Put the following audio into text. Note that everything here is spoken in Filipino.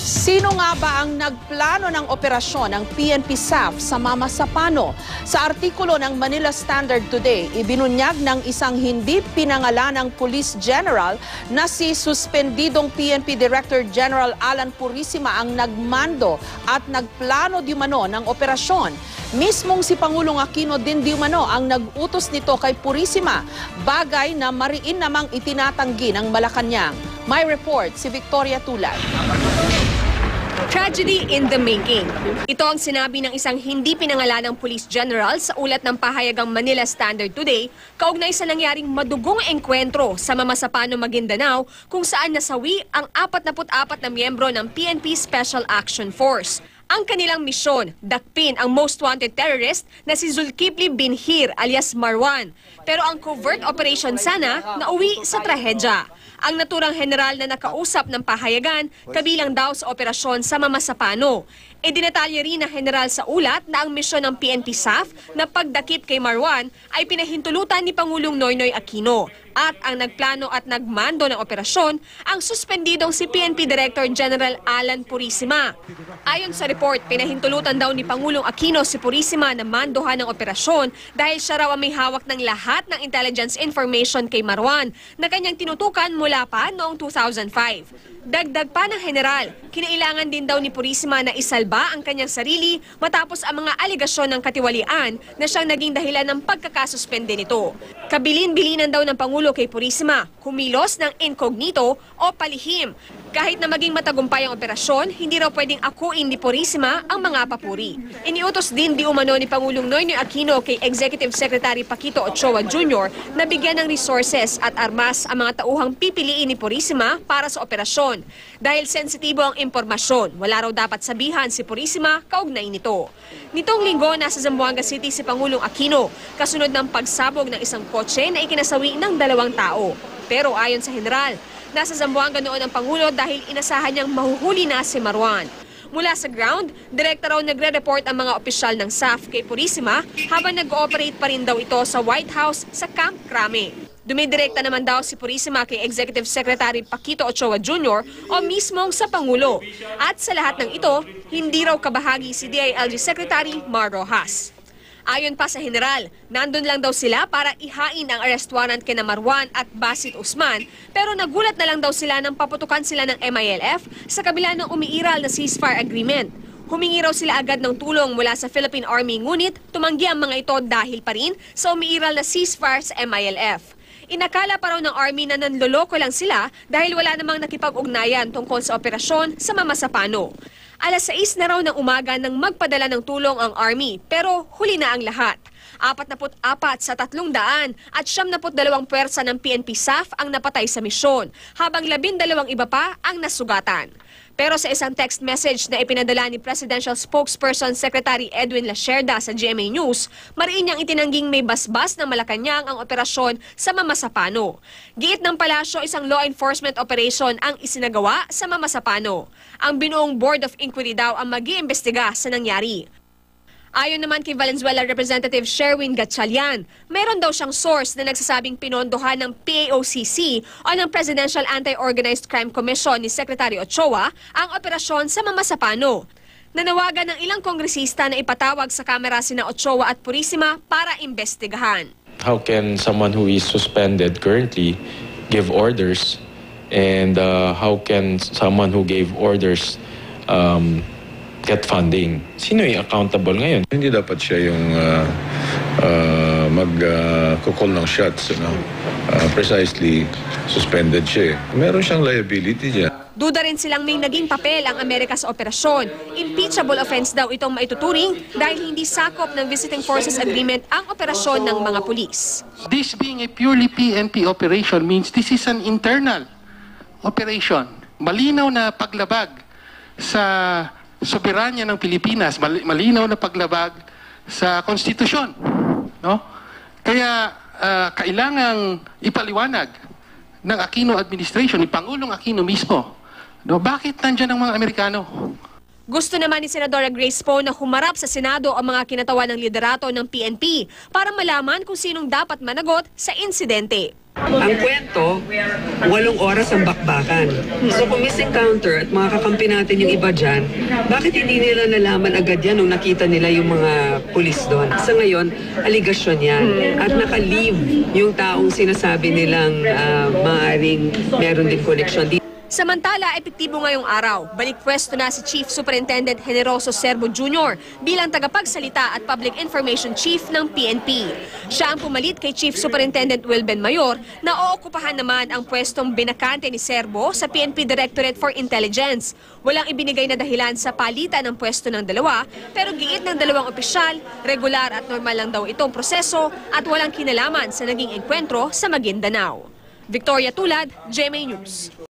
Sino nga ba ang nagplano ng operasyon ng PNP SAF sa Mama Sapano? Sa artikulo ng Manila Standard Today, ibinunyag ng isang hindi pinangalanang Police General na si suspendidong PNP Director General Alan Purisima ang nagmando at nagplano di umano ng operasyon. Mismong si Pangulong Aquino din di umano ang nag-utos nito kay Purisima, bagay na mariin namang itinatanggi ng Malacanang. May report si Victoria Tulad. Tragedy in the making. Ito ang sinabi ng isang hindi pinangalanang police general sa ulat ng pahayagang Manila Standard Today kaugnay sa nangyaring madugong engkwentro sa Mama Sapano, Maguindanao kung saan nasawi ang 44 na miyembro ng PNP Special Action Force. Ang kanilang misyon, dakpin ang most wanted terrorist na si Zulkifli Binhir alias Marwan. Pero ang covert operation sana nauwi sa trahedya. Ang naturang general na nakausap ng pahayagan, kabilang daw sa operasyon sa Mama Sapano. Dinetalye rin na general sa ulat na ang misyon ng PNP SAF na pagdakip kay Marwan ay pinahintulutan ni Pangulong Noynoy Aquino. At ang nagplano at nagmando ng operasyon, ang suspendidong si PNP Director General Alan Purisima. Ayon sa report, pinahintulutan daw ni Pangulong Aquino si Purisima na mandohan ng operasyon dahil siya raw ang may hawak ng lahat ng intelligence information kay Marwan na kanyang tinutukan mula pa noong 2005. Dagdag pa ng general, kinailangan din daw ni Purisima na isalba ang kanyang sarili matapos ang mga alegasyon ng katiwalian na siyang naging dahilan ng pagkakasuspende nito. Kabilin-bilinan daw ng Pangulo kay Purisima, kumilos ng incognito o palihim. Kahit na maging matagumpay ang operasyon, hindi raw pwedeng akuin ni Purisima ang mga papuri. Iniutos din di umano ni Pangulong Noynoy Aquino kay Executive Secretary Paquito Ochoa Jr. na bigyan ng resources at armas ang mga tauhang pipiliin ni Purisima para sa operasyon. Dahil sensitibo ang impormasyon, wala raw dapat sabihan si Purisima kaugnay nito. Nitong linggo, nasa Zamboanga City si Pangulong Aquino, kasunod ng pagsabog ng isang kotse na ikinasawi ng 2 tao. Pero ayon sa general, nasa Zamboanga noon ang Pangulo dahil inasahan niyang mahuhuli na si Marwan. Mula sa ground, direkta raw nagre-report ang mga opisyal ng SAF kay Purisima habang nag-ooperate pa rin daw ito sa White House sa Camp Crame. Dumidirekta naman daw si Purisima kay Executive Secretary Paquito Ochoa Jr. o mismong sa Pangulo. At sa lahat ng ito, hindi raw kabahagi si DILG Secretary Mar Rojas. Ayon pa sa general, nandun lang daw sila para ihain ang arrest warrant kina Marwan at Basit Usman, pero nagulat na lang daw sila nang paputukan sila ng MILF sa kabila ng umiiral na ceasefire agreement. Humingi raw sila agad ng tulong mula sa Philippine Army, ngunit tumanggi ang mga ito dahil pa rin sa umiiral na ceasefire sa MILF. Inakala pa raw ng Army na nanloloko lang sila dahil wala namang nakipag-ugnayan tungkol sa operasyon sa Mama Sapano. 6:00 na raw ng umaga nang magpadala ng tulong ang Army, pero huli na ang lahat. 44 sa 300 at 72 puwersa ng PNP SAF ang napatay sa misyon, habang 12 iba pa ang nasugatan. Pero sa isang text message na ipinadala ni Presidential Spokesperson Secretary Edwin Lacerda sa GMA News, mariin niyang itinangging may basbas ng Malacanang ang operasyon sa Mama Sapano. Giit ng palasyo, isang law enforcement operation ang isinagawa sa Mama Sapano. Ang binuong Board of Inquiry daw ang mag-iimbestiga sa nangyari. Ayon naman kay Valenzuela Representative Sherwin Gatchalian, meron daw siyang source na nagsasabing pinondohan ng PAOCC o ng Presidential Anti-Organized Crime Commission ni Secretary Ochoa ang operasyon sa Mama Sapano. Nanawagan ng ilang kongresista na ipatawag sa kamera sina Ochoa at Purisima para imbestigahan. How can someone who is suspended currently give orders, and how can someone who gave orders get funding? Sino yung accountable ngayon? Hindi dapat siya yung mag-call ng shots. Precisely, suspended siya. Meron siyang liability dyan. Duda rin silang may naging papel ang Amerika sa operasyon. Impeachable offense daw itong maituturing dahil hindi sakop ng Visiting Forces Agreement ang operasyon ng mga pulis. This being a purely PNP operation means this is an internal operation. Malinaw na paglabag sa soberanya ng Pilipinas, malinaw na paglabag sa konstitusyon, no? Kaya kailangang ipaliwanag ng Aquino administration, ni Pangulong Aquino mismo, no, bakit nandiyan ang mga Amerikano? Gusto naman ni Senadora Grace Poe na humarap sa Senado ang mga kinatawa ng liderato ng PNP para malaman kung sinong dapat managot sa insidente. Ang kwento, 8 oras ang bakbakan. So kung missing counter at mga kakampi natin yung iba dyan, bakit hindi nila nalaman agad yan nung nakita nila yung mga pulis doon? Sa ngayon, aligasyon yan. At naka-leave yung taong sinasabi nilang maaaring meron din connection dito. Samantala, epektibo ngayong araw. Balik pwesto na si Chief Superintendent Generoso Serbo Jr. bilang tagapagsalita at Public Information Chief ng PNP. Siya ang pumalit kay Chief Superintendent Wilben Mayor na ookupahan naman ang pwestong binakante ni Serbo sa PNP Directorate for Intelligence. Walang ibinigay na dahilan sa palitan ng pwesto ng dalawa, pero giit ng dalawang opisyal, regular at normal lang daw itong proseso at walang kinalaman sa naging engkwentro sa Maguindanao. Victoria Tulad, GMA News.